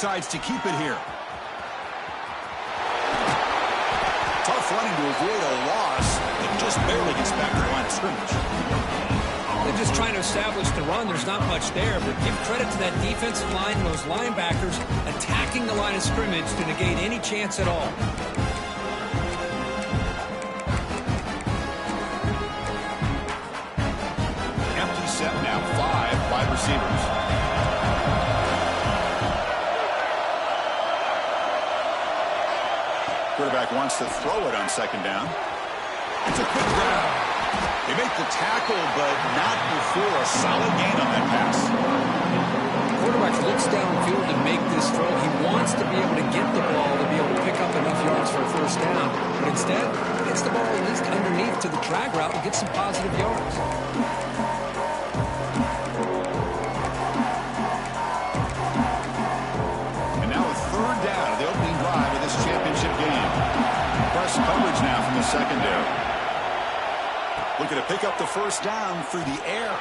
decides to keep it here. Tough running to avoid a loss. It just barely gets back to the line of scrimmage. They're just trying to establish the run. There's not much there, but give credit to that defensive line and those linebackers attacking the line of scrimmage to negate any chance at all. Empty set now, five wide receivers. Quarterback wants to throw it on second down. It's a quick grab. They make the tackle, but not before a solid gain on that pass. The quarterback looks downfield to make this throw. He wants to be able to get the ball to be able to pick up enough yards for a first down. But instead, he gets the ball at least underneath to the drag route and gets some positive yards. And now a third down of the opening drive of this championship game. Press coverage now from the secondary. Looking to pick up the first down through the air.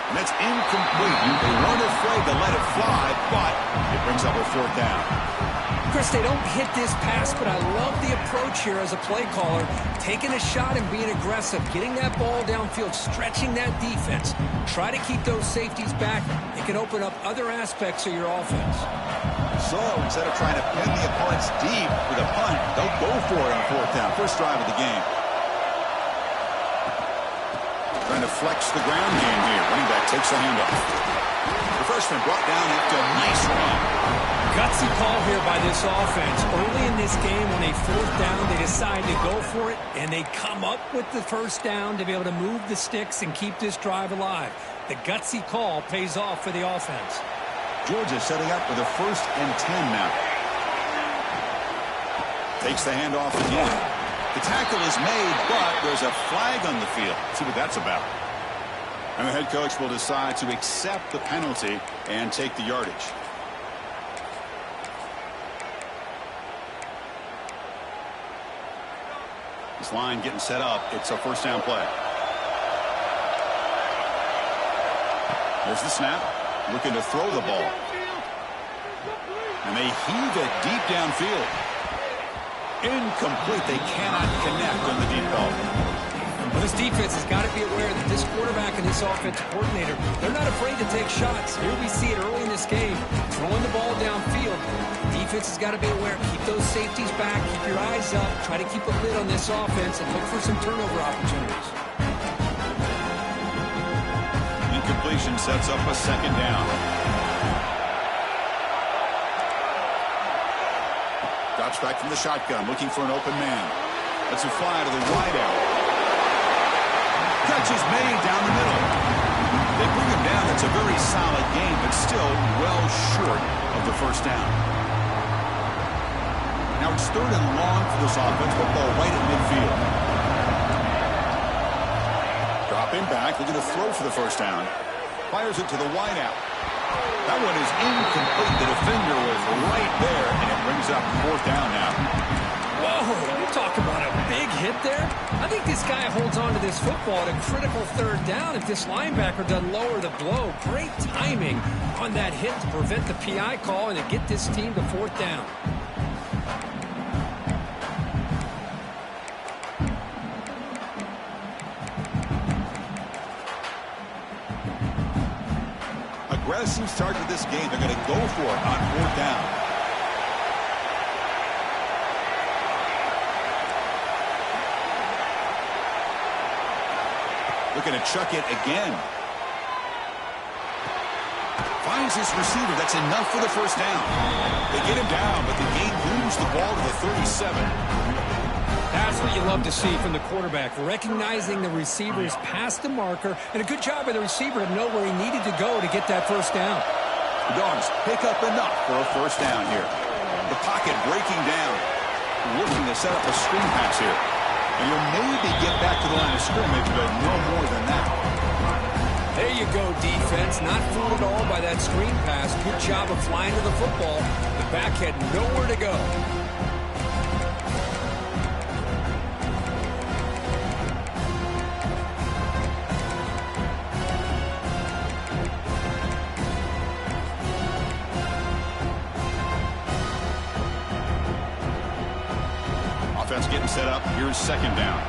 And that's incomplete. They weren't afraid to let it fly, but it brings up a fourth down. Chris, they don't hit this pass, but I love the approach here as a play caller. Taking a shot and being aggressive, getting that ball downfield, stretching that defense. Try to keep those safeties back. It can open up other aspects of your offense. So instead of trying to pin the opponents deep with a punt, they'll go for it on fourth down. First drive of the game. Trying to flex the ground game here. Running back takes the handoff. The freshman brought down after a nice run. Gutsy call here by this offense. Early in this game, on a fourth down, they decide to go for it, and they come up with the first down to be able to move the sticks and keep this drive alive. The gutsy call pays off for the offense. Georgia setting up with a 1st and 10 now. Takes the handoff again. The tackle is made, but there's a flag on the field. Let's see what that's about. And the head coach will decide to accept the penalty and take the yardage. This line getting set up. It's a first down play. There's the snap. Looking to throw the ball. And they heave it deep downfield. Incomplete. They cannot connect on the deep ball. Well, this defense has got to be aware that this quarterback and this offensive coordinator, they're not afraid to take shots. Here we see it early in this game, throwing the ball downfield. The defense has got to be aware. Keep those safeties back. Keep your eyes up. Try to keep a lid on this offense and look for some turnover opportunities. Incompletion sets up a second down. Drops back from the shotgun, looking for an open man. That's a fly to the wideout. Catch is made down the middle. They bring him down. It's a very solid game, but still well short of the first down. Now it's 3rd and long for this offense. Football right at midfield. Dropping back, looking to throw for the first down. Fires it to the wideout. That one is incomplete. The defender was right there, and it brings up 4th down now. Whoa, you talk about a big hit there. I think this guy holds on to this football at a critical 3rd down if this linebacker doesn't lower the blow. Great timing on that hit to prevent the PI call and to get this team to 4th down. Aggressive start to this game. They're going to go for it on 4th down. Looking to chuck it again. Finds his receiver. That's enough for the first down. They get him down, but the game moves the ball to the 37. That's what you love to see from the quarterback, recognizing the receiver's past the marker, and a good job by the receiver to know where he needed to go to get that first down. The Dogs pick up enough for a first down here. The pocket breaking down. Looking to set up a screen pass here. And you'll maybe get back to the line of scrimmage, but no more than that. There you go, defense. Not fooled at all by that screen pass. Good job of flying to the football. The back had nowhere to go. Offense getting set up. Here's second down.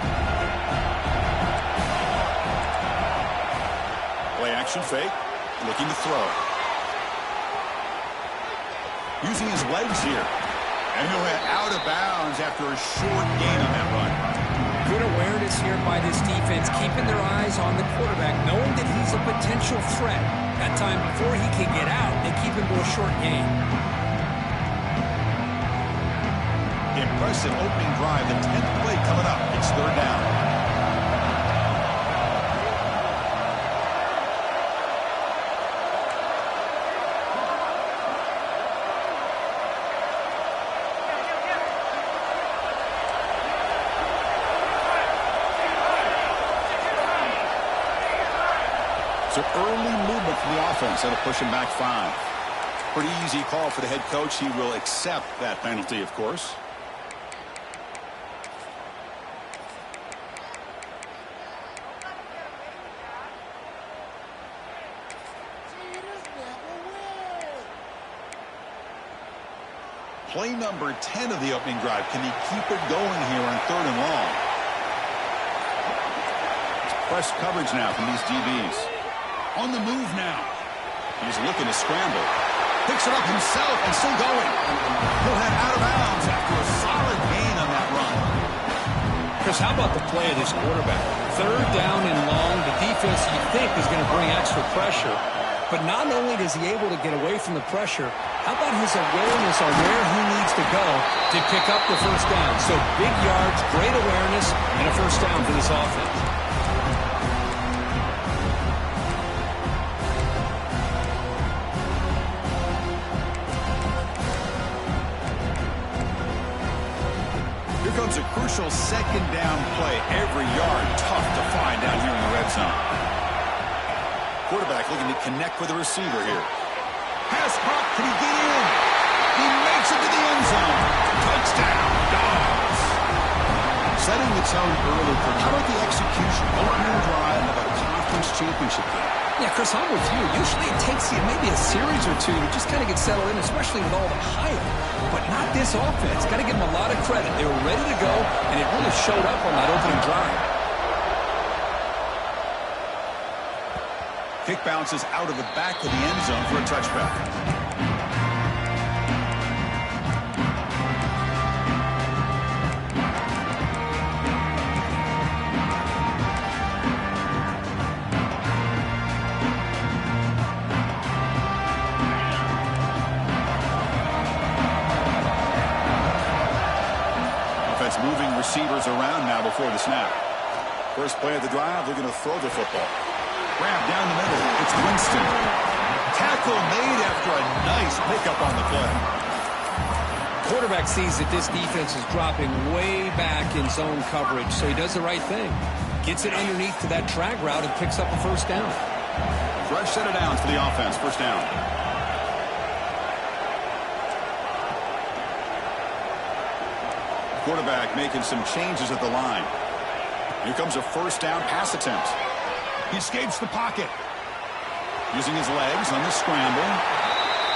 Play action fake. Looking to throw. Using his legs here. And he'll head out of bounds after a short gain on that run. Good awareness here by this defense, keeping their eyes on the quarterback, knowing that he's a potential threat. That time before he can get out, they keep him to a short gain. Impressive opening drive. The 10th play coming up. It's third down. So early movement from the offense. That'll push him back 5. Pretty easy call for the head coach. He will accept that penalty, of course. Play number 10 of the opening drive. Can he keep it going here on third and long? It's press coverage now from these DBs. On the move now. He's looking to scramble. Picks it up himself and still going. He'll head out of bounds after a solid gain on that run. Chris, how about the play of this quarterback? Third down and long. The defense, you think, is going to bring extra pressure. But not only is he able to get away from the pressure, how about his awareness on where he needs to go to pick up the first down? So big yards, great awareness, and a first down for this offense. Comes a crucial second down play. Every yard tough to find down here in the red zone. Quarterback looking to connect with the receiver here. Pass caught. Can he get in? He makes it to the end zone. Touchdown, Dogs. Setting the tone early. How about the execution? Opening drive of a conference championship game. Yeah, Chris, I'm with you. Usually it takes you maybe a series or two to just kind of get settled in, especially with all the hype. But not this offense. Got to give them a lot of credit. They were ready to go, and it really showed up on that opening drive. Kick bounces out of the back of the end zone for a touchback. Moving receivers around now before the snap. First play of the drive, they're going to throw the football. Grab down the middle. It's Winston. Tackle made after a nice pickup on the play. Quarterback sees that this defense is dropping way back in zone coverage, so he does the right thing. Gets it underneath to that drag route and picks up a first down. Fresh set of downs for the offense. First down. Quarterback making some changes at the line. Here comes a first down pass attempt. He escapes the pocket. Using his legs on the scramble.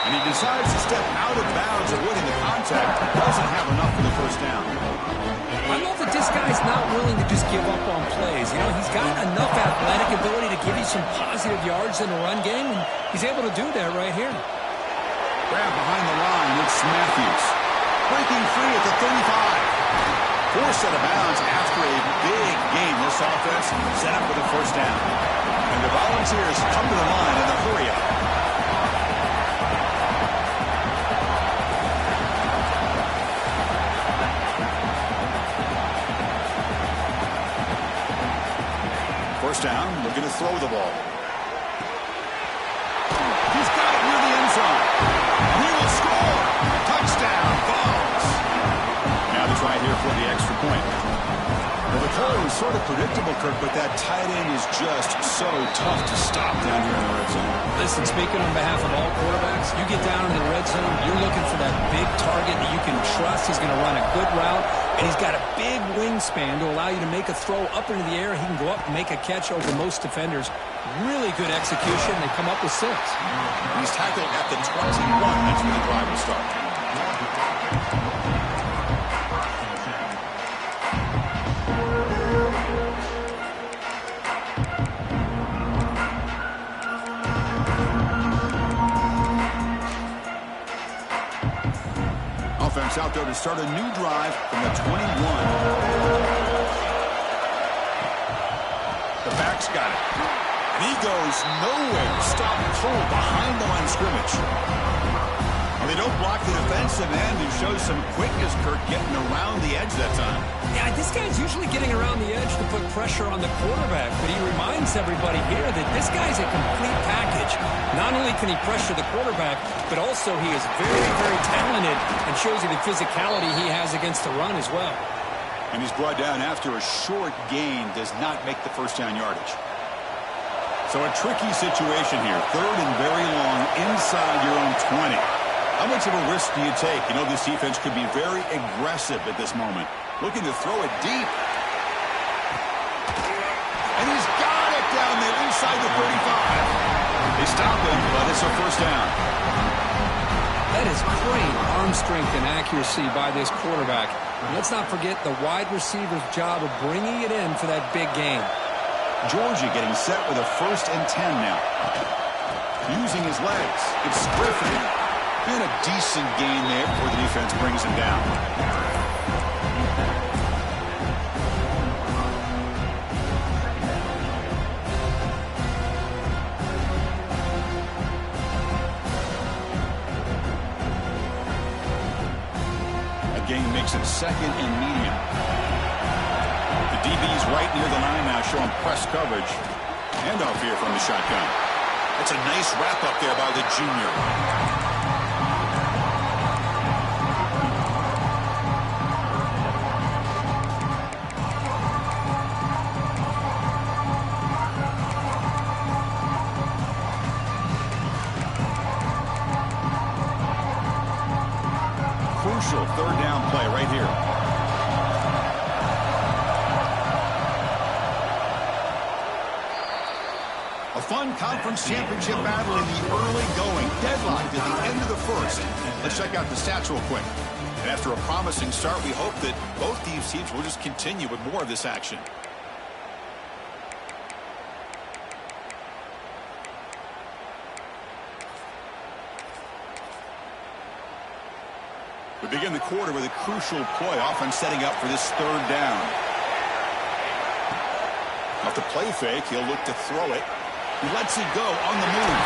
And he decides to step out of bounds, avoiding the contact. Doesn't have enough for the first down. I love that this guy's not willing to just give up on plays. You know, he's got enough athletic ability to give you some positive yards in the run game, and he's able to do that right here. Grab behind the line. It's Matthews. Breaking free at the 35. Forced out of bounds after a big game. This offense set up for the first down. And the Volunteers come to the line in the hurry-up. First down, looking to throw the ball. He's got it near the end zone. He will score. Touchdown, Vols. Now the try here for the extra point. Well, the call was sort of predictable, Kirk, but that tight end is just so tough to stop down here in the red zone. Listen, speaking on behalf of all quarterbacks, you get down in the red zone, you're looking for that big target that you can trust. He's going to run a good route, and he's got a big wingspan to allow you to make a throw up into the air. He can go up and make a catch over most defenders. Really good execution. They come up with 6. He's tackled at the 21. That's where the drive will start. go to start a new drive from the 21. The back's got it. And he goes nowhere. Stopped cold behind the line of scrimmage. Well, they don't block the defensive end, who shows some quickness, Kirk, getting around the edge that time. Yeah, this guy's usually getting around the edge to put pressure on the quarterback, but he reminds everybody here that this guy's a complete package. Not only can he pressure the quarterback, but also he is very, very talented and shows you the physicality he has against the run as well. And he's brought down after a short gain, does not make the first down yardage. So a tricky situation here. Third and very long inside your own 20. How much of a risk do you take? You know this defense could be very aggressive at this moment. Looking to throw it deep. And he's got it down there inside the 35. They stop him, but it's a first down. That is great arm strength and accuracy by this quarterback. And let's not forget the wide receiver's job of bringing it in for that big game. Georgia getting set with a 1st and 10 now. Using his legs. It's Griffin. Been a decent gain there before the defense brings him down. That gain makes it 2nd and medium. The DB's right near the line now, showing press coverage. Handoff here from the shotgun. That's a nice wrap up there by the junior. Crucial 3rd down play right here. A fun conference championship battle in the early going. Deadlocked at the end of the first. Let's check out the stats real quick. And after a promising start, we hope that both these teams will just continue with more of this action. We begin the quarter with a crucial play, often setting up for this 3rd down. Off the play fake, he'll look to throw it. He lets it go on the move.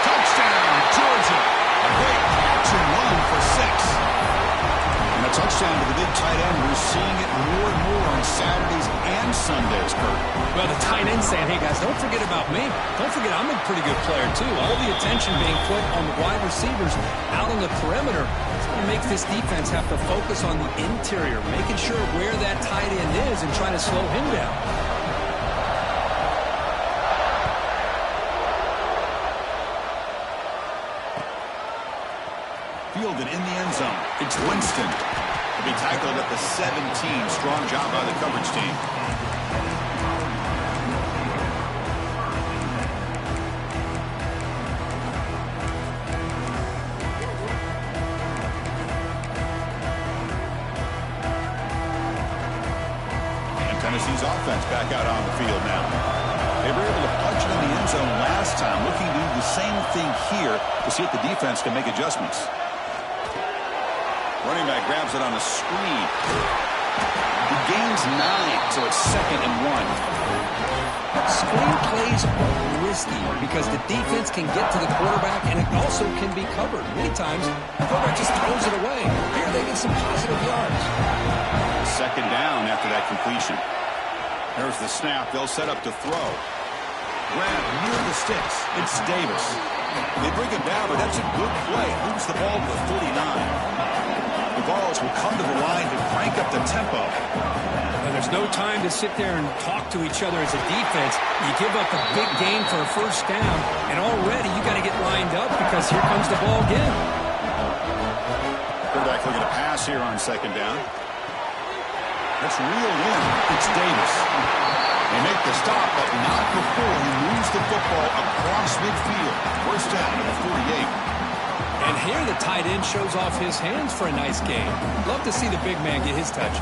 Touchdown, Georgia. A great catch and run for 6. And a touchdown to the big tight end. We're seeing it more and more on Saturdays and Sundays, Kurt. Well, the tight end saying, hey, guys, don't forget about me. Don't forget I'm a pretty good player, too. All the attention being put on the wide receivers out on the perimeter. It makes this defense have to focus on the interior, making sure where that tight end is and trying to slow him down. Fielded in the end zone. It's Winston. He'll be tackled at the 17. Strong job by the coverage team. Tennessee's offense back out on the field now. They were able to punch it in the end zone last time, looking to do the same thing here to see if the defense can make adjustments. Running back grabs it on a screen. He gains 9, so it's 2nd and 1. Screen plays are risky because the defense can get to the quarterback and it also can be covered. Many times, the quarterback just throws it away. Here they get some positive yards. 2nd down after that completion. There's the snap. They'll set up to throw. Grab near the sticks. It's Davis. They bring it down, but that's a good play. Moves the ball to the 49. The Vols will come to the line to crank up the tempo. And there's no time to sit there and talk to each other as a defense. You give up a big gain for a 1st down, and already you got to get lined up because here comes the ball again. Quarterback looking to pass here on 2nd down. That's reeled in. It's Davis. They make the stop, but not before he moves the football across midfield. 1st down to the 48. And here the tight end shows off his hands for a nice game. Love to see the big man get his touches.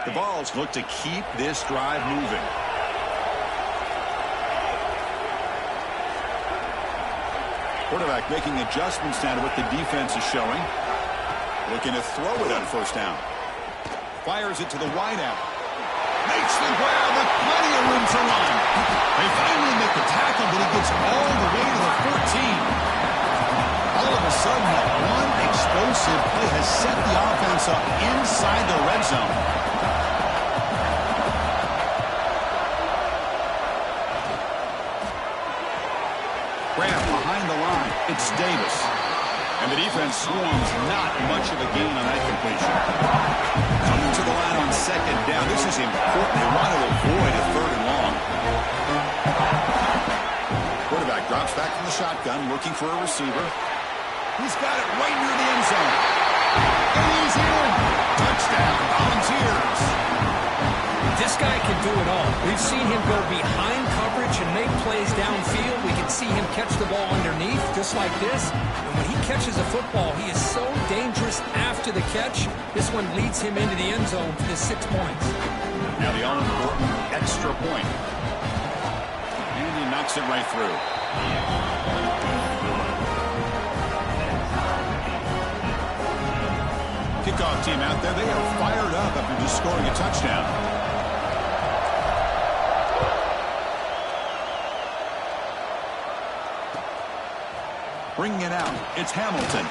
The Vols look to keep this drive moving. Quarterback making adjustments now to what the defense is showing. Looking to throw it on first down. Fires it to the wideout. Makes the grab with plenty of room to run. They finally make the tackle, but he gets all the way to the 14. All of a sudden, that one explosive play has set the offense up inside the red zone. Grab behind the line. It's Davis. And the defense swarms not much of a gain on that completion. Coming to the line on second down. This is important. They want to avoid a third and long. Quarterback drops back from the shotgun, looking for a receiver. He's got it right near the end zone. And he's in. Touchdown, Volunteers. This guy can do it all. We've seen him go behind coverage and make plays downfield. We can see him catch the ball underneath, just like this. And when he catches a football, he is so dangerous after the catch. This one leads him into the end zone for the 6 points. Now the all-important extra point. And he knocks it right through. Kickoff team out there, they are fired up after just scoring a touchdown. Bringing it out, it's Hamilton.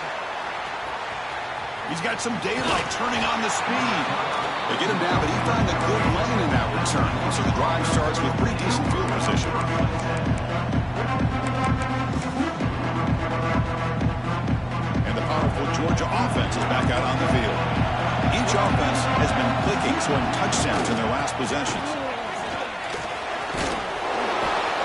He's got some daylight turning on the speed. They get him down, but he found a good lane in that return. So the drive starts with pretty decent field position. And the powerful Georgia offense is back out on the field. Each offense has been clicking, scoring touchdowns in their last possessions.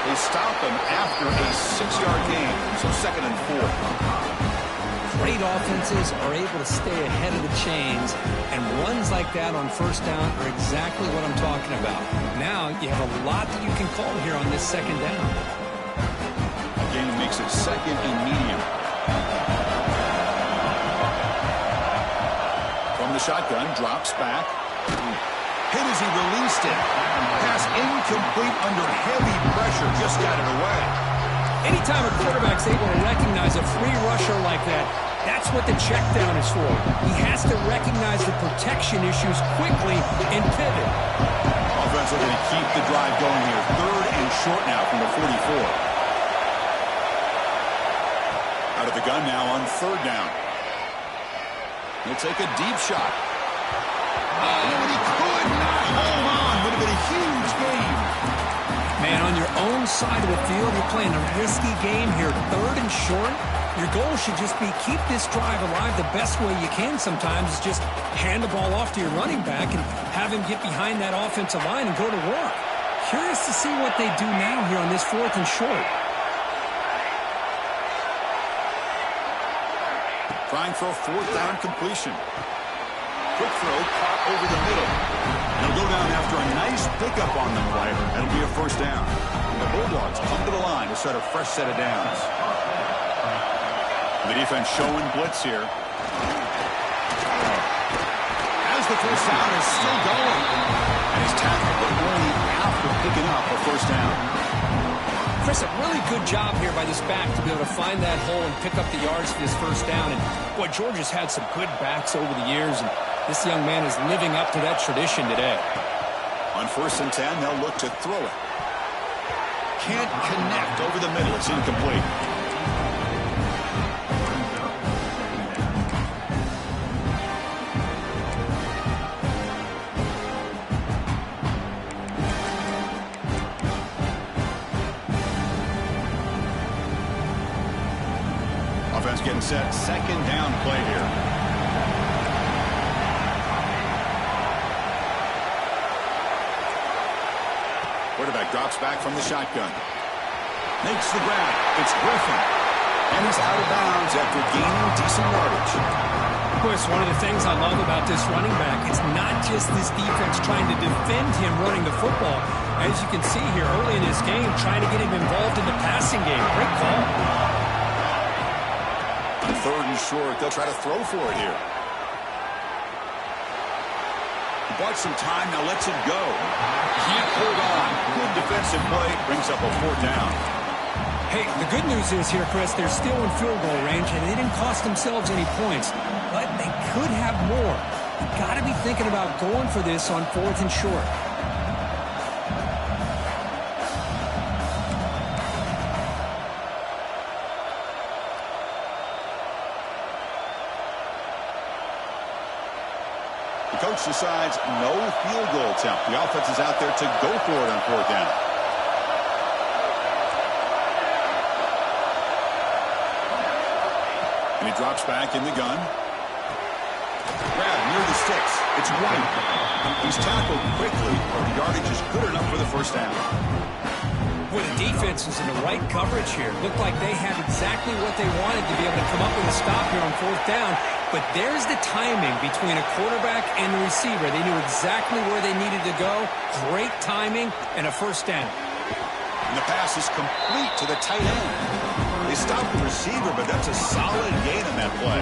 They stop them after a 6-yard gain, so 2nd and 4. Great offenses are able to stay ahead of the chains, and runs like that on first down are exactly what I'm talking about. Now you have a lot that you can call here on this 2nd down. Again, makes it 2nd and medium. From the shotgun, drops back. Hit as he released it. Pass incomplete under heavy pressure. Just got it away. Anytime a quarterback's able to recognize a free rusher like that, that's what the check down is for. He has to recognize the protection issues quickly and pivot. Offense looking to keep the drive going here. 3rd and short now from the 44. Out of the gun now on 3rd down. He'll take a deep shot. Oh, and he could not hold on. Would have been a huge game. Man, on your own side of the field, you're playing a risky game here. 3rd and short. Your goal should just be keep this drive alive the best way you can sometimes is just hand the ball off to your running back and have him get behind that offensive line and go to work. Curious to see what they do now here on this 4th and short. Trying for a 4th down completion. Quick throw, caught over the middle. He'll go down after a nice pickup on the play. That'll be a 1st down. The Bulldogs come to the line to set a fresh set of downs. The defense showing blitz here. As the 1st down is still going. And he's tackled, but only after picking up a 1st down. Chris, a really good job here by this back to be able to find that hole and pick up the yards for this 1st down. And, boy, Georgia's had some good backs over the years, and this young man is living up to that tradition today. On 1st and 10, they'll look to throw it. Can't connect over the middle. It's incomplete. Offense getting set. 2nd down play here. Quarterback drops back from the shotgun. Makes the grab. It's Griffin. And he's out of bounds after gaining decent yardage. Chris, one of the things I love about this running back, it's not just this defense trying to defend him running the football. As you can see here early in this game, trying to get him involved in the passing game. Great call. On 3rd and short, they'll try to throw for it here. He bought some time, now lets it go. Can't hold on. Good defensive play, brings up a 4th down. Hey, the good news is here, Chris, they're still in field goal range, and they didn't cost themselves any points. But they could have more. You've got to be thinking about going for this on 4th and short. The coach decides no field goal attempt. The offense is out there to go for it on 4th down. And he drops back in the gun. Grab near the sticks. It's White. He's tackled quickly, but the yardage is good enough for the first down. Boy, the defense was in the right coverage here. Looked like they had exactly what they wanted to be able to come up with a stop here on 4th down. But there's the timing between a quarterback and the receiver. They knew exactly where they needed to go. Great timing and a first down. And the pass is complete to the tight end. They stopped the receiver, but that's a solid gain in that play.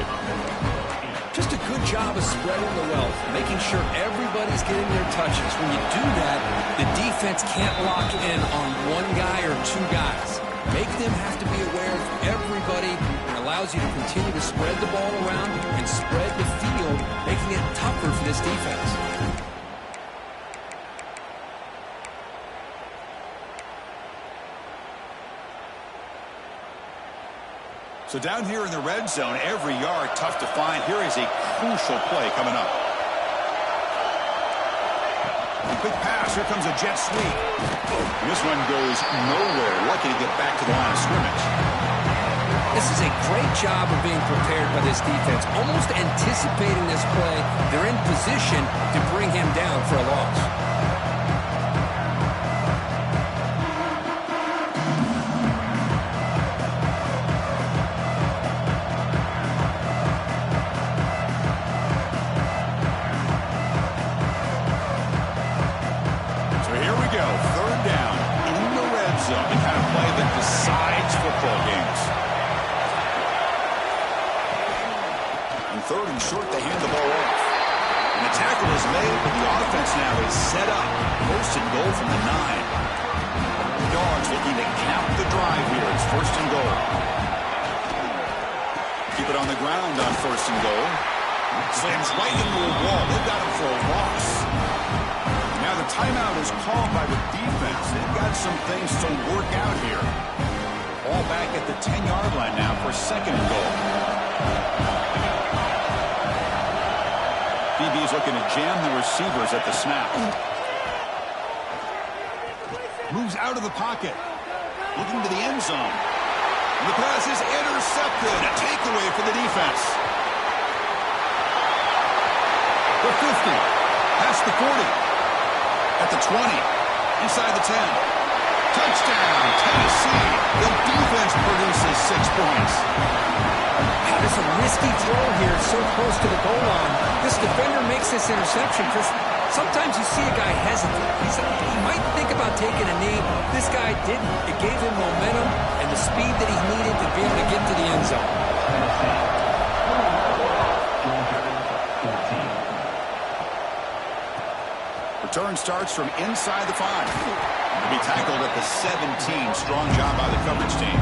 Just a good job of spreading the wealth, making sure everybody's getting their touches. When you do that, the defense can't lock in on one guy or two guys. Make them have to be aware of everybody. It allows you to continue to spread the ball around and spread the field, making it tougher for this defense. So down here in the red zone, every yard tough to find. Here is a crucial play coming up. A quick pass. Here comes a jet sweep. And this one goes nowhere. Lucky to get back to the line of scrimmage. This is a great job of being prepared by this defense. Almost anticipating this play, they're in position to bring him down for a loss. Third and short, they hand the ball off. And the tackle is made, but the offense now is set up. First and goal from the 9. The Dogs looking to count the drive here. It's first and goal. Keep it on the ground on first and goal. Slams right into a wall. They've got him for a loss. Now the timeout is called by the defense. They've got some things to work out here. Ball back at the 10-yard line now for second and goal. DB's looking to jam the receivers at the snap. Moves out of the pocket. Looking to the end zone. And the pass is intercepted. A takeaway for the defense. The 50. Past the 40. At the 20. Inside the 10. Touchdown, Tennessee. The defense produces 6 points. It's a risky throw here, so close to the goal line. This defender makes this interception because sometimes you see a guy hesitate. He might think about taking a knee. This guy didn't. It gave him momentum and the speed that he needed to be able to get to the end zone. Return starts from inside the 5. To be tackled at the 17. Strong job by the coverage team.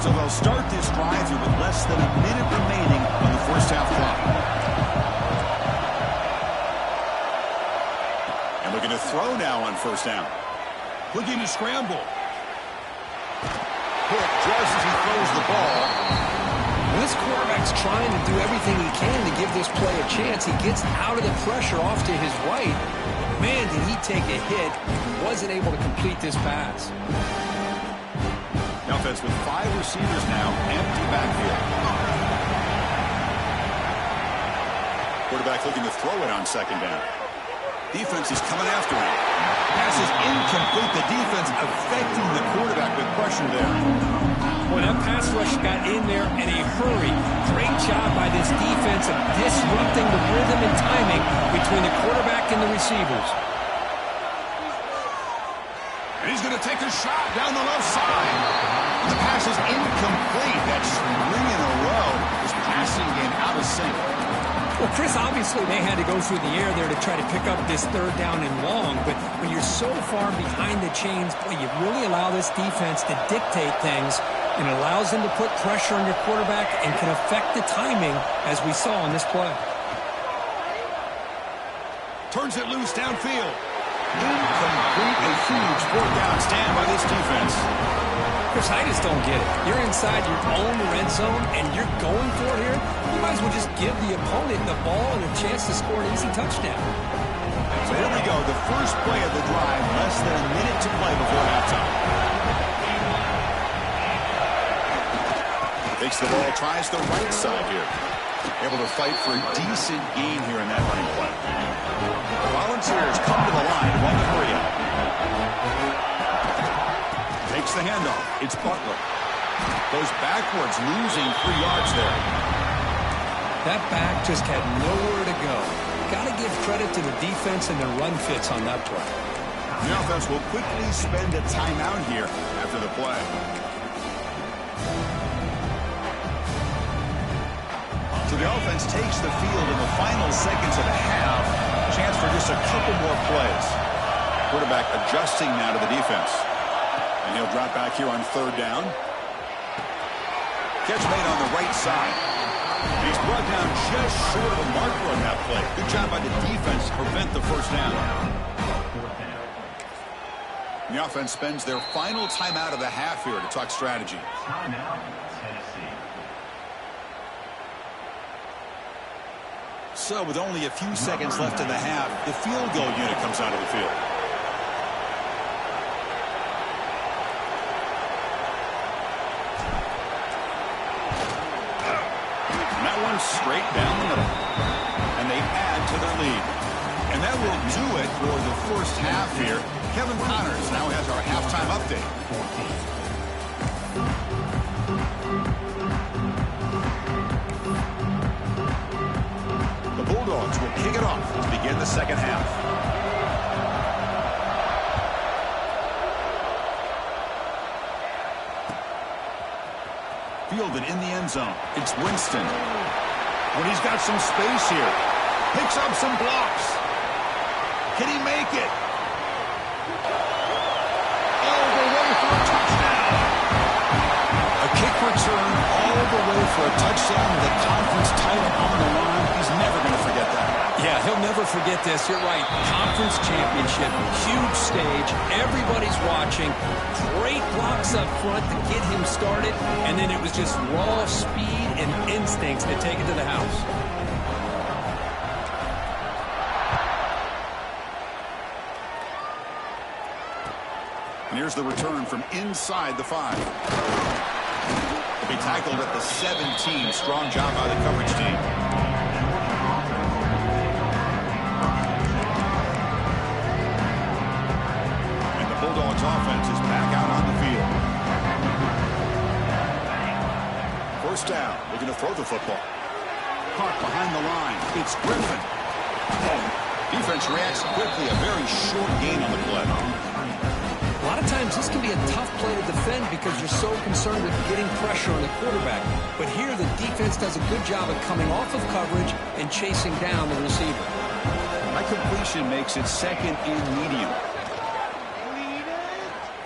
So they'll start this drive here with less than a minute remaining on the first half clock. And looking to throw now on first down. Looking to scramble. Hook just as he throws the ball. Well, this quarterback's trying to do everything he can to give this play a chance. He gets out of the pressure off to his right. Man, did he take a hit. He wasn't able to complete this pass. Offense with 5 receivers now, empty backfield. Quarterback looking to throw it on second down. Defense is coming after him. Pass is incomplete. The defense affecting the quarterback with pressure there. Well, that pass rush got in there in a hurry. Great job by this defense of disrupting the rhythm and timing between the quarterback and the receivers. And he's going to take a shot down the left side. The pass is incomplete. That's 3 in a row. His passing game out of sync. Well, Chris, obviously they had to go through the air there to try to pick up this third down and long, but when you're so far behind the chains, boy, you really allow this defense to dictate things, and it allows them to put pressure on your quarterback and can affect the timing, as we saw on this play. Turns it loose downfield. Incomplete, a huge fourth down stand by this defense. Chris, I just don't get it. You're inside your own red zone, and you're going for it here. You might as well just give the opponent the ball and a chance to score an easy touchdown. So here we go, the first play of the drive, less than a minute to play before halftime. Takes the ball, tries the right side here. Able to fight for a decent gain here in that running play. The Volunteers come to the line, want to hurry up. Takes the handoff. It's Butler. Goes backwards, losing 3 yards there. That back just had nowhere to go. Got to give credit to the defense and their run fits on that play. The offense will quickly spend a timeout here after the play. So the offense takes the field in the final seconds of the half. Chance for just a couple more plays. Quarterback adjusting now to the defense. And he'll drop back here on third down. Catch made on the right side. And he's brought down just short of a marker on that play. Good job by the defense to prevent the first down. The offense spends their final timeout of the half here to talk strategy. So with only a few seconds left in the half, the field goal unit comes out of the field. Straight down the middle. And they add to their lead. And that will do it for the first half here. Kevin Connors now has our halftime update. The Bulldogs will kick it off to begin the second half. Fielded in the end zone. It's Winston. When he's got some space here. Picks up some blocks. Can he make it? All the way for a touchdown. A kick return all the way for a touchdown with a conference title on the line. He's never going to forget that. Yeah, he'll never forget this. You're right. Conference championship. Huge stage. Everybody's watching. Great blocks up front to get him started. And then it was just raw speed and instincts to take it to the house. And here's the return from inside the 5. He'll be tackled at the 17. Strong job by the coverage team. And the Bulldogs offense is back out on the field. First down, looking to throw the football. Caught behind the line. It's Griffin. Defense reacts quickly. A very short gain on the play. A lot of times this can be a tough play to defend because you're so concerned with getting pressure on the quarterback. But here the defense does a good job of coming off of coverage and chasing down the receiver. That completion makes it second and medium.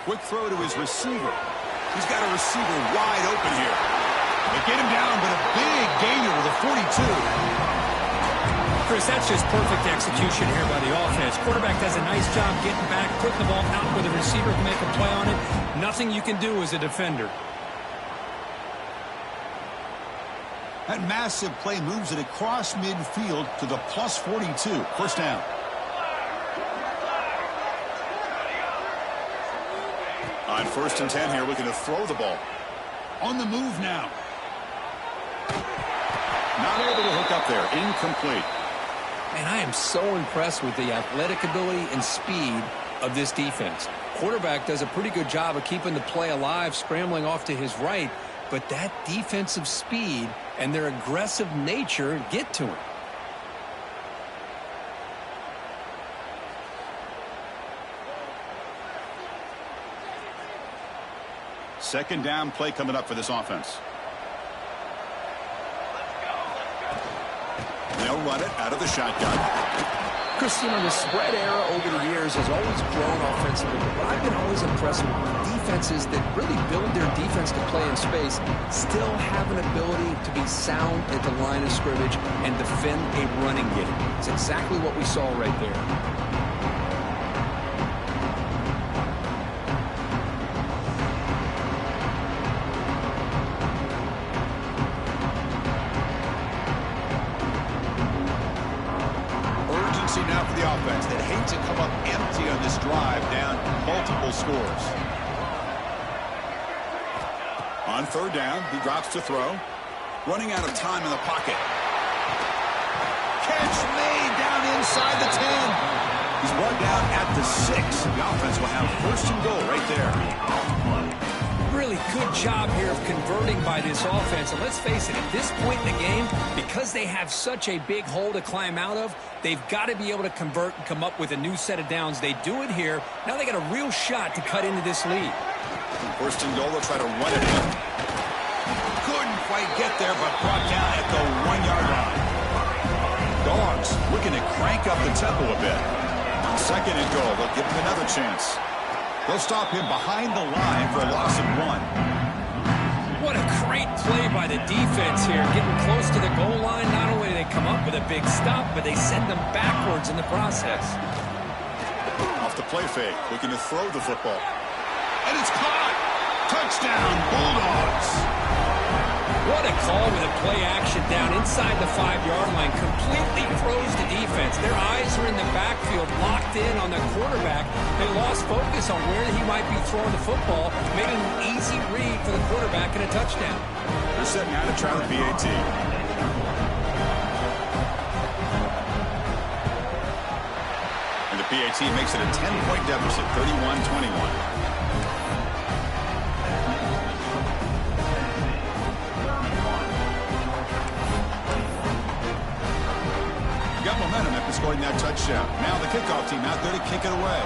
Quick throw to his receiver. He's got a receiver wide open here. They get him down, but a big gainer with a 42. Chris, that's just perfect execution here by the offense. Quarterback does a nice job getting back, putting the ball out where the receiver can make a play on it. Nothing you can do as a defender. That massive play moves it across midfield to the plus 42. First down. On 1st and 10 here, looking to throw the ball. On the move now. Not able to hook up there. Incomplete. And I am so impressed with the athletic ability and speed of this defense. Quarterback does a pretty good job of keeping the play alive, scrambling off to his right, but that defensive speed and their aggressive nature get to him. Second down play coming up for this offense. They'll run it out of the shotgun. Chris, the spread era over the years has always grown offensively, but I've been always impressed with defenses that really build their defense to play in space, still have an ability to be sound at the line of scrimmage and defend a running game. It's exactly what we saw right there. Now for the offense that hates to come up empty on this drive, down multiple scores. On third down, he drops to throw. Running out of time in the pocket. Catch made down inside the 10. He's brought down at the 6. The offense will have first and goal right there. Really good job here of converting by this offense. And let's face it, at this point in the game, because they have such a big hole to climb out of, they've got to be able to convert and come up with a new set of downs. They do it here. Now they got a real shot to cut into this lead. First and goal, they'll try to run it in. Couldn't quite get there, but brought down at the 1-yard line. Dogs looking to crank up the tempo a bit. On second and goal, they'll give him another chance. They'll stop him behind the line for a loss of 1. What a great play by the defense here. Getting close to the goal line, not only do they come up with a big stop, but they send them backwards in the process. Off the play fake, looking to throw the football. And it's caught! Touchdown, Bulldogs! What a call with a play action down inside the 5-yard line. Completely throws the defense. Their eyes are in the backfield, locked in on the quarterback. They lost focus on where he might be throwing the football, making an easy read for the quarterback and a touchdown. They're setting out to try the PAT. And the PAT makes it a 10-point deficit, 31-21. Got momentum after scoring that touchdown. Now the kickoff team out there to kick it away.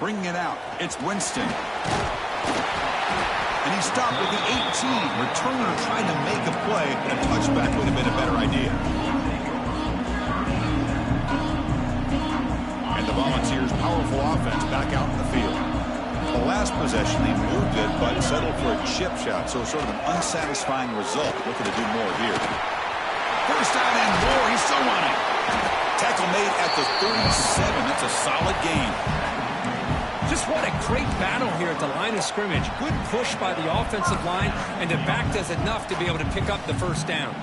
Bringing it out, it's Winston. And he stopped with the 18. Returner trying to make a play, and a touchback would have been a better idea. And the Volunteers' powerful offense back out in the field. The last possession, they moved it, but settled for a chip shot, so sort of an unsatisfying result. Looking to do more here. First down and more, he's still running. Tackle made at the 37. That's a solid gain. Just what a great battle here at the line of scrimmage. Good push by the offensive line, and the back does enough to be able to pick up the first down.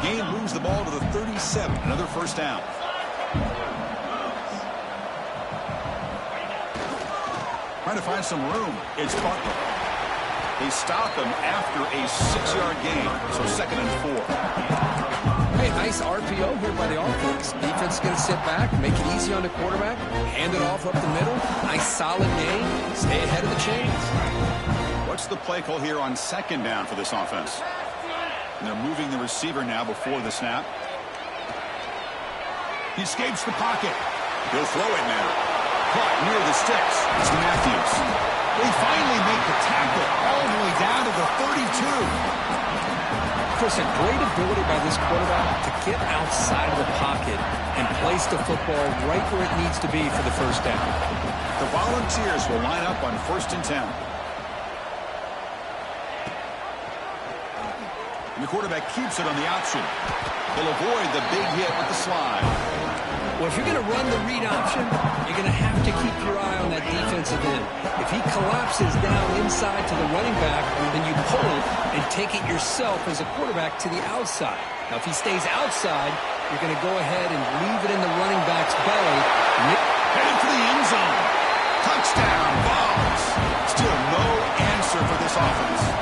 Gain moves the ball to the 37. Another first down. Trying to find some room. It's Butler. They stop him after a 6-yard gain. So second and 4. Hey, nice RPO here by the offense. Defense is going to sit back, make it easy on the quarterback, hand it off up the middle. Nice solid gain. Stay ahead of the chains. What's the play call here on second down for this offense? And they're moving the receiver now before the snap. He escapes the pocket. He'll throw it now. Caught near the sticks. It's Matthews. They finally make the tackle all the way down to the 32. Chris, a great ability by this quarterback to get outside of the pocket and place the football right where it needs to be for the first down. The Volunteers will line up on first and 10. And the quarterback keeps it on the option. He'll avoid the big hit with the slide. Well, if you're going to run the read option, you're going to have to keep your eye on that defensive end. If he collapses down inside to the running back, then you pull it and take it yourself as a quarterback to the outside. Now, if he stays outside, you're going to go ahead and leave it in the running back's belly. Headed for the end zone. Touchdown, Vols. Still no answer for this offense.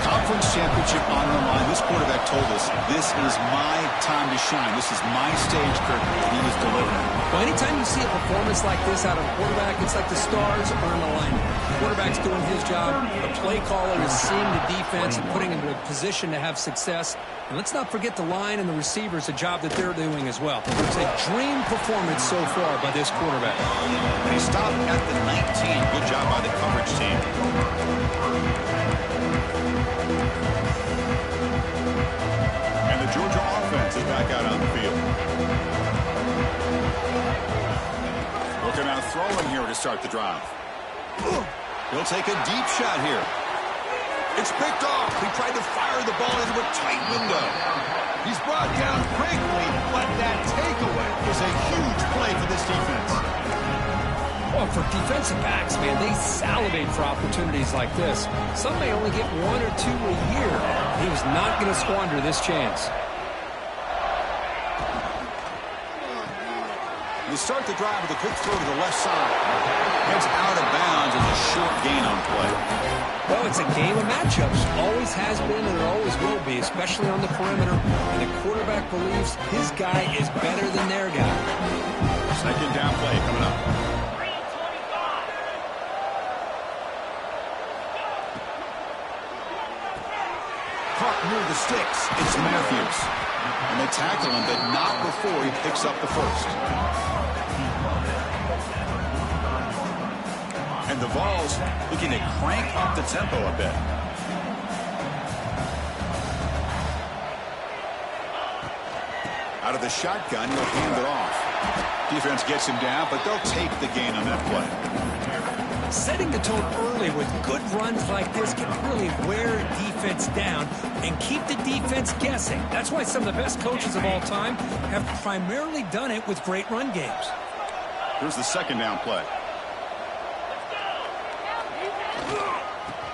Conference championship on the line. This quarterback told us, this is my time to shine. This is my stage, Kirk, and he was delivering. Well, anytime you see a performance like this out of a quarterback, it's like the stars are in alignment. The quarterback's doing his job. The play caller is seeing the defense and putting him in a position to have success. And let's not forget the line and the receivers, a job that they're doing as well. It's a dream performance so far by this quarterback. And he stopped at the 19. Good job by the coverage team. And the Georgia offense is back out on the field. Looking out throwing here to start the drive. He'll take a deep shot here. It's picked off. He tried to fire the ball into a tight window. He's brought down quickly, but that takeaway is a huge play for this defense. Well, for defensive backs, man, they salivate for opportunities like this. Some may only get 1 or 2 a year. He was not going to squander this chance. You start the drive with a quick throw to the left side. Heads out of bounds as a short gain on play. Well, it's a game of matchups. Always has been and it always will be, especially on the perimeter. And the quarterback believes his guy is better than their guy. Second down play coming up. Caught near the sticks. It's Matthews. And they tackle him, but not before he picks up the first. And the Vols looking to crank up the tempo a bit. Out of the shotgun, he'll hand it off. Defense gets him down, but they'll take the gain on that play. Setting the tone early with good runs like this can really wear a defense down and keep the defense guessing. That's why some of the best coaches of all time have primarily done it with great run games. Here's the second down play.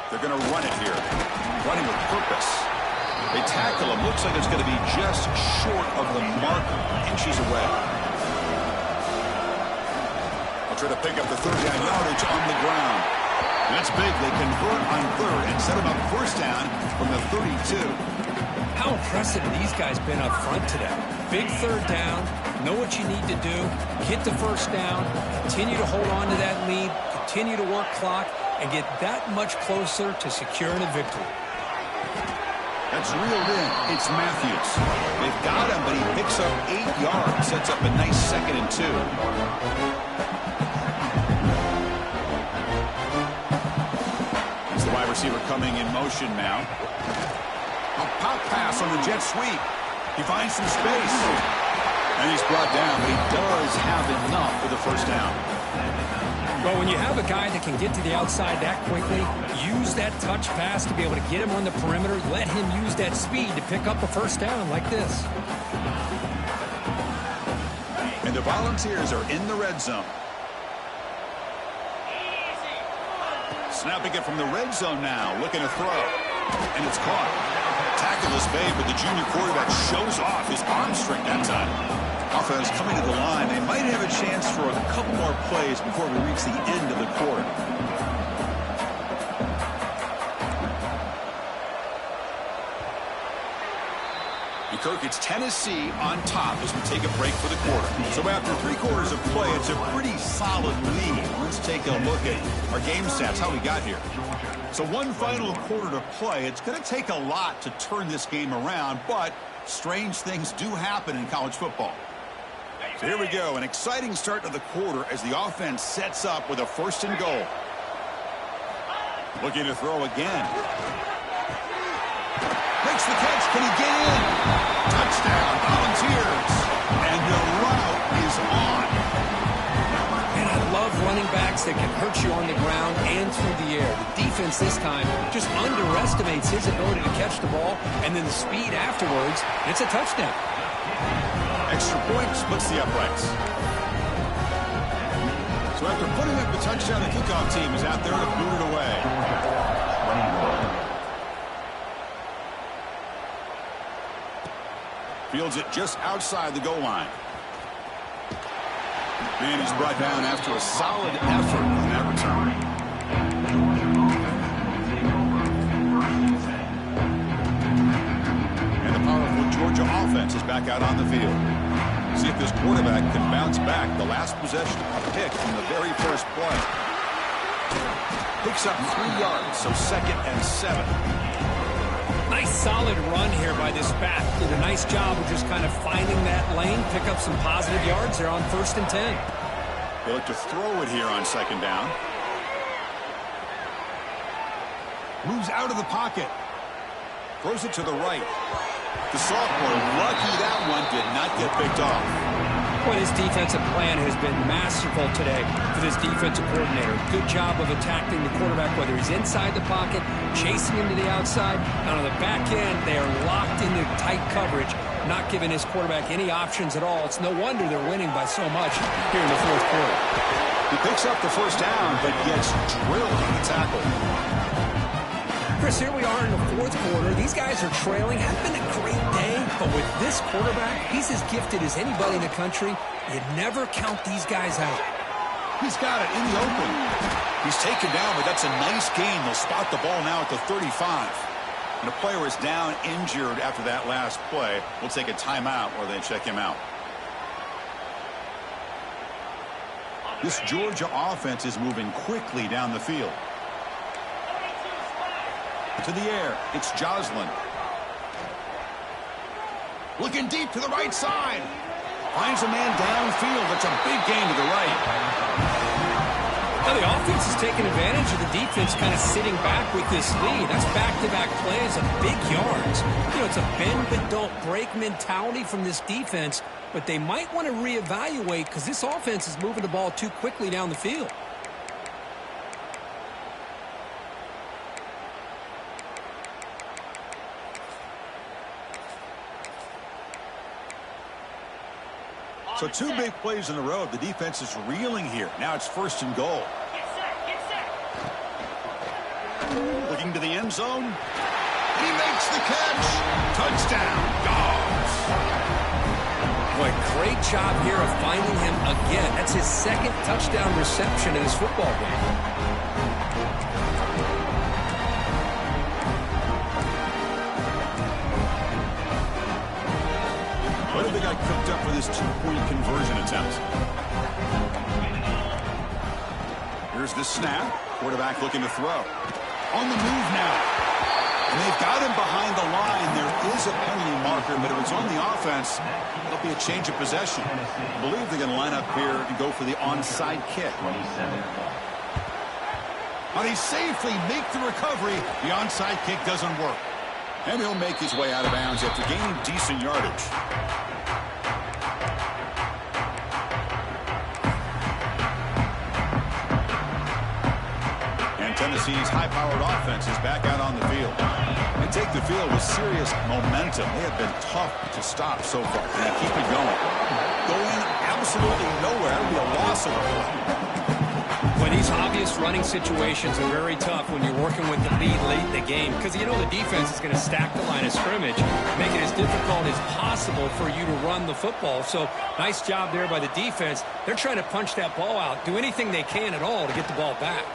They're going to run it here. Running with purpose. They tackle him. Looks like it's going to be just short of the mark, inches away. They'll try to pick up the third down yardage on the ground. And that's big. They convert on third and set him up first down from the 32. How impressive have these guys been up front today? Big third down. Know what you need to do. Get the first down. Continue to hold on to that lead. Continue to work clock. And get that much closer to securing a victory. That's reeled in. It's Matthews. They've got him, but he picks up 8 yards. Sets up a nice 2nd and 2. He's the wide receiver coming in motion now. A pop pass on the jet sweep. He finds some space. And he's brought down, but he does have enough for the first down. Well, when you have a guy that can get to the outside that quickly, use that touch pass to be able to get him on the perimeter, let him use that speed to pick up a first down like this. And the Volunteers are in the red zone. Snapping it from the red zone now, looking to throw. And it's caught. Tackle is made, but the junior quarterback shows off his arm strength that time. Offense coming to the line. They might have a chance for a couple more plays before we reach the end of the quarter. And Kirk, it's Tennessee on top as we take a break for the quarter. So after 3 quarters of play, it's a pretty solid lead. Let's take a look at our game stats, how we got here. So one final quarter to play. It's going to take a lot to turn this game around, but strange things do happen in college football. So here we go, an exciting start to the quarter as the offense sets up with a 1st and goal. Looking to throw again. Makes the catch. Can he get in? Touchdown, Volunteers. And the route is on. And I love running backs that can hurt you on the ground and through the air. The defense this time just underestimates his ability to catch the ball, and then the speed afterwards, it's a touchdown. Extra point splits the uprights. So after putting up the touchdown, the kickoff team is out there to boot it away. Fields it just outside the goal line. And he's brought down after a solid effort on that return. Georgia offense is back out on the field. See if this quarterback can bounce back. The last possession, a pick from the very first play. Picks up 3 yards, so 2nd and 7. Nice solid run here by this back. Did a nice job of just kind of finding that lane, pick up some positive yards there on 1st and 10. They look to throw it here on 2nd down. Moves out of the pocket. Throws it to the right. The sophomore, lucky that one did not get picked off. Well, this defensive plan has been masterful today for this defensive coordinator. Good job of attacking the quarterback, whether he's inside the pocket, chasing him to the outside. And on the back end, they are locked into tight coverage, not giving his quarterback any options at all. It's no wonder they're winning by so much here in the 4th quarter. He picks up the 1st down, but gets drilled on the tackle. Chris, here we are in the 4th quarter. These guys are trailing. Hasn't been a great day, but with this quarterback, he's as gifted as anybody in the country. You never count these guys out. He's got it in the open. He's taken down, but that's a nice gain. They'll spot the ball now at the 35. And the player is down injured after that last play. We'll take a timeout or they check him out. This Georgia offense is moving quickly down the field. To the air, it's Joslin. Looking deep to the right side. Finds a man downfield. That's a big gain to the right. Now the offense is taking advantage of the defense kind of sitting back with this lead. That's back-to-back plays of big yards. You know, it's a bend but don't break mentality from this defense, but they might want to reevaluate because this offense is moving the ball too quickly down the field. So 2 big plays in a row. The defense is reeling here. Now it's 1st and goal. Looking to the end zone. He makes the catch. Touchdown, Dogs. Boy, great job here of finding him again. That's his 2nd touchdown reception in this football game. What have they got cooked up for this 2-point conversion attempt? Here's the snap. Quarterback looking to throw. On the move now. And they've got him behind the line. There is a penalty marker, but if it's on the offense, it'll be a change of possession. I believe they're going to line up here and go for the onside kick. But he safely make the recovery. The onside kick doesn't work. And he'll make his way out of bounds after gaining decent yardage. And Tennessee's high-powered offense is back out on the field. They take the field with serious momentum. They have been tough to stop so far. And they keep it going. Going absolutely nowhere. It'll be a loss of a play. Well, these obvious running situations are very tough when you're working with the lead late in the game because you know the defense is going to stack the line of scrimmage, make it as difficult as possible for you to run the football. So nice job there by the defense. They're trying to punch that ball out, do anything they can at all to get the ball back.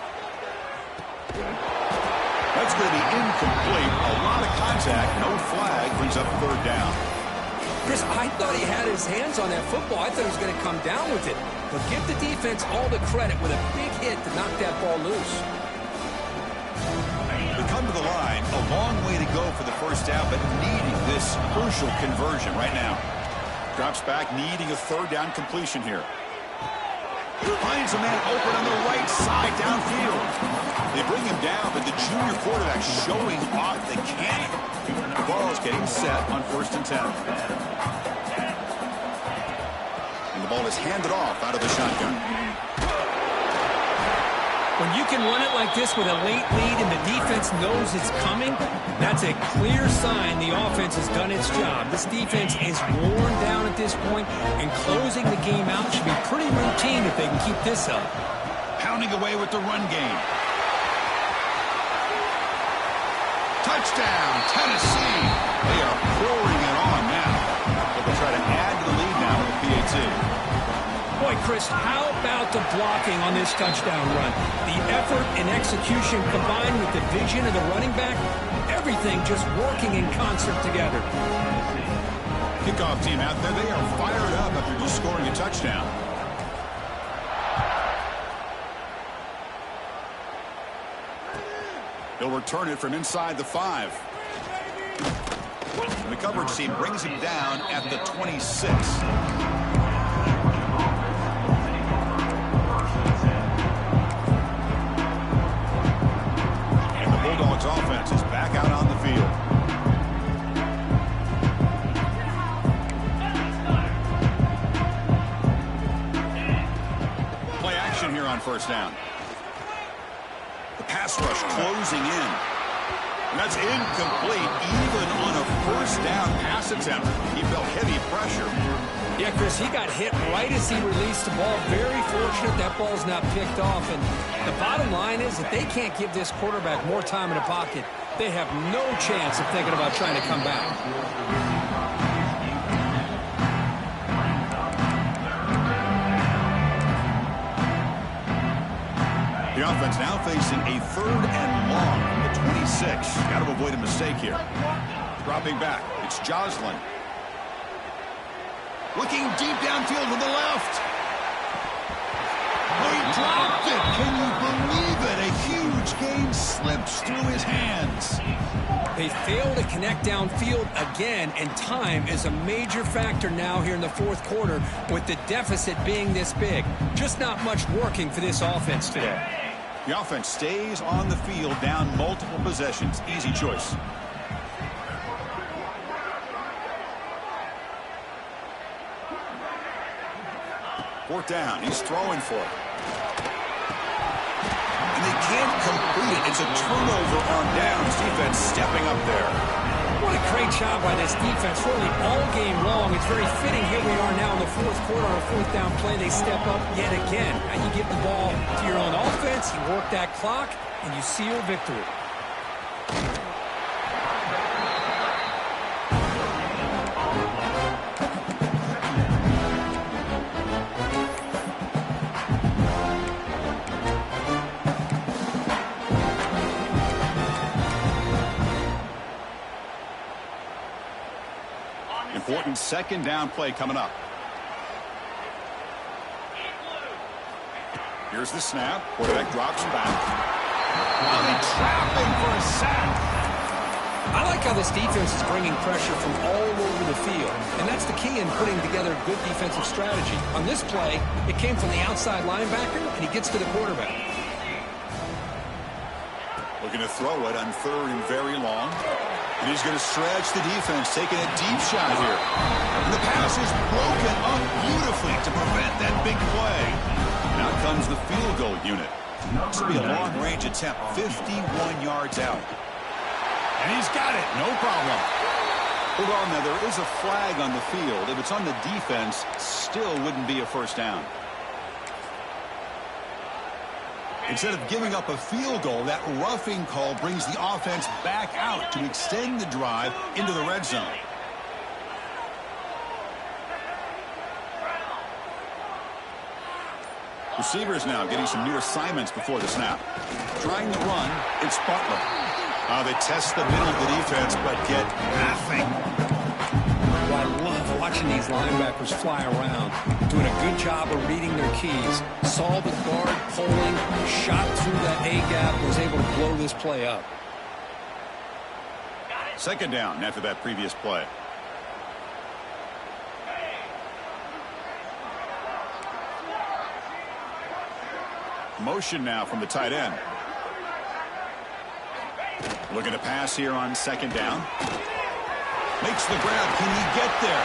That's going to be incomplete. A lot of contact. No flag. Brings up 3rd down. Chris, I thought he had his hands on that football. I thought he was going to come down with it. But give the defense all the credit with a big hit to knock that ball loose. They come to the line. A long way to go for the 1st down, but needing this crucial conversion right now. Drops back, needing a 3rd down completion here. Finds a man open on the right side downfield. They bring him down, but the junior quarterback showing off the cannon. The ball is getting set on 1st and 10. And the ball is handed off out of the shotgun. When you can run it like this with a late lead and the defense knows it's coming, that's a clear sign the offense has done its job. This defense is worn down at this point, and closing the game out should be pretty routine if they can keep this up. Pounding away with the run game. Touchdown, Tennessee. They are pouring it on now. They'll try to add to the lead now with the PAT. Boy, Chris, how about the blocking on this touchdown run? The effort and execution combined with the vision of the running back, everything just working in concert together. Kickoff team out there, they are fired up after just scoring a touchdown. He'll return it from inside the 5. And the coverage team brings him down at the 26. And the Bulldogs offense is back out on the field. Play action here on first down. The pass rush closing in. And that's incomplete even on a first down pass attempt. He felt heavy pressure. Yeah, Chris, he got hit right as he released the ball. Very fortunate that ball's not picked off. And the bottom line is that they can't give this quarterback more time in the pocket. They have no chance of thinking about trying to come back. The offense now facing a 3rd and long from the 26. Got to avoid a mistake here. Dropping back, it's Joslin. Looking deep downfield to the left. Oh, he dropped it. Can you believe it? A huge gain slips through his hands. They fail to connect downfield again, and time is a major factor now here in the 4th quarter with the deficit being this big. Just not much working for this offense today. The offense stays on the field down multiple possessions. Easy choice. Fourth down. He's throwing for it. And they can't complete it. It's a turnover on downs. Defense stepping up there. What a great job by this defense, really all game long. It's very fitting. Here we are now in the 4th quarter on a 4th down play. They step up yet again. Now you give the ball to your own offense, you work that clock, and you seal victory. Important 2nd down play coming up. Here's the snap. Quarterback drops back. Now they trap him for a sack. I like how this defense is bringing pressure from all over the field. And that's the key in putting together a good defensive strategy. On this play, it came from the outside linebacker, and he gets to the quarterback. Looking to throw it on 3rd and very long. And he's going to stretch the defense, taking a deep shot here. And the pass is broken up beautifully to prevent that big play. Now comes the field goal unit. This will be a long-range attempt, 51 yards out. And he's got it, no problem. Hold on now, there is a flag on the field. If it's on the defense, still wouldn't be a first down. Instead of giving up a field goal, that roughing call brings the offense back out to extend the drive into the red zone. Receivers now getting some new assignments before the snap. Trying to run, it's Butler. They test the middle of the defense, but get nothing. I love watching these linebackers fly around, doing a good job of reading their keys. Saw the guard pulling, shot through that A-gap, was able to blow this play up. 2nd down after that previous play. Motion now from the tight end. Looking to pass here on 2nd down. Makes the grab. Can he get there?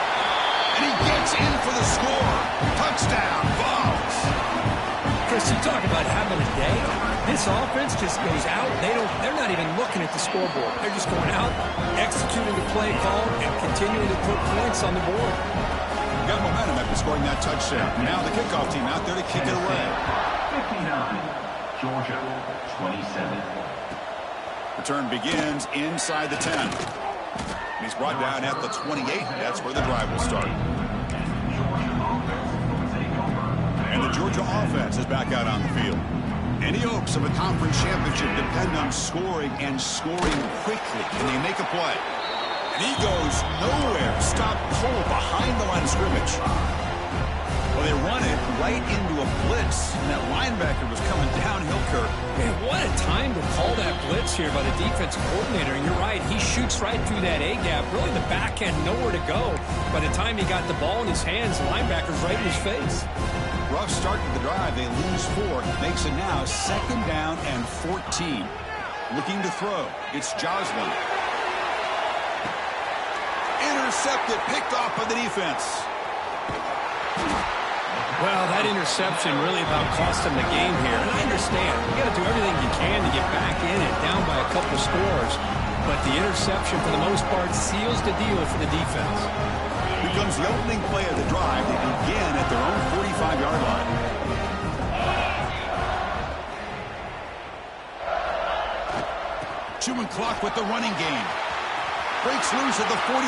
And he gets in for the score. Touchdown, Vols. Chris, you talk about having a day. This offense just goes out. They're not even looking at the scoreboard. They're just going out, executing the play call, and continuing to put points on the board. Got momentum after scoring that touchdown. Now the kickoff team out there to kick it away. 59, Georgia, 27. Return begins inside the 10. He's brought down at the 28. That's where the drive will start. And the Georgia offense is back out on the field. Any hopes of a conference championship depend on scoring and scoring quickly. Can they make a play? And he goes nowhere. Stop cold behind the line of scrimmage. Well, they run it right into a blitz, and that linebacker was coming downhill, Kirk. Man, what a time to call that blitz here by the defensive coordinator. And you're right, he shoots right through that A-gap. Really, the back had nowhere to go. By the time he got the ball in his hands, the linebacker's right in his face. Rough start to the drive. They lose 4. Makes it now 2nd down and 14. Looking to throw. It's Joslin. Intercepted, picked off by the defense. Well, that interception really about cost him the game here. And I understand. You got to do everything you can to get back in and down by a couple scores. But the interception, for the most part, seals the deal for the defense. Becomes the opening play of the drive. They begin at their own 45-yard line. Chewing clock with the running game. Breaks loose at the 45.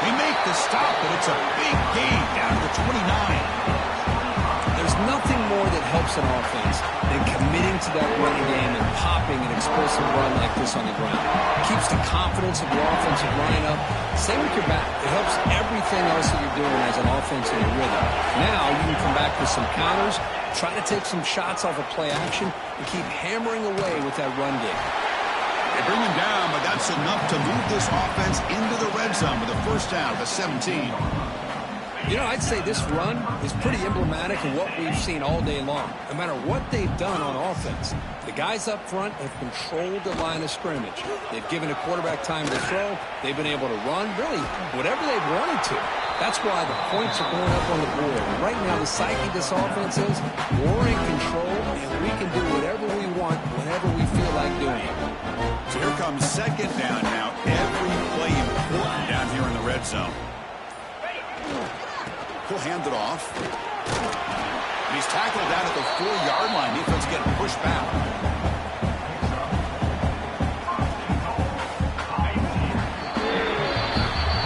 They make the stop, but it's a big gain down to the 29. There's nothing more that helps an offense than committing to that running game and popping an explosive run like this on the ground. It keeps the confidence of your offensive line up. Same with your back. It helps everything else that you're doing as an offense in a rhythm. Now you can come back with some counters, try to take some shots off of play action, and keep hammering away with that run game. They bring him down, but that's enough to move this offense into the red zone with a first down at the 17. You know, I'd say this run is pretty emblematic of what we've seen all day long. No matter what they've done on offense, the guys up front have controlled the line of scrimmage. They've given a quarterback time to throw. They've been able to run, really, whatever they've wanted to. That's why the points are going up on the board. Right now, the psyche of this offense is we're in control, and we can do whatever we want whenever we feel like doing it. So here comes 2nd down now. Every play important down here in the red zone. He'll hand it off. And he's tackled down at the 4-yard line. Defense getting pushed back.